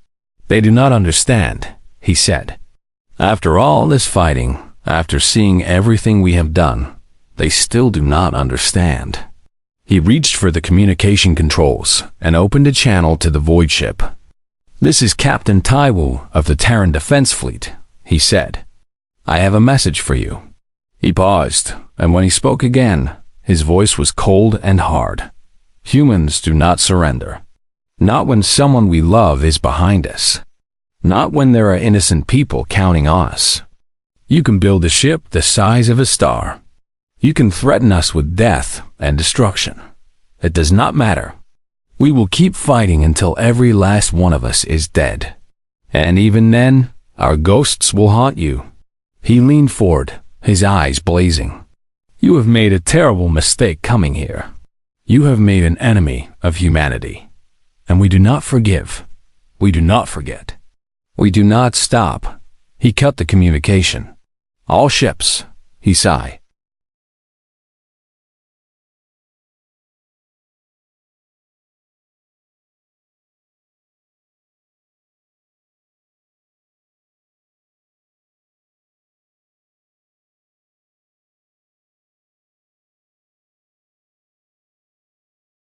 "They do not understand," he said. "After all this fighting, after seeing everything we have done, they still do not understand." He reached for the communication controls and opened a channel to the void ship. "This is Captain Taiwu of the Terran Defense Fleet," he said. "I have a message for you." He paused, and when he spoke again, his voice was cold and hard. "Humans do not surrender. Not when someone we love is behind us. Not when there are innocent people counting on us. You can build a ship the size of a star. You can threaten us with death and destruction. It does not matter. We will keep fighting until every last one of us is dead. And even then, our ghosts will haunt you." He leaned forward, his eyes blazing. "You have made a terrible mistake coming here. You have made an enemy of humanity. And we do not forgive. We do not forget. We do not stop." He cut the communication. "All ships," he sighed.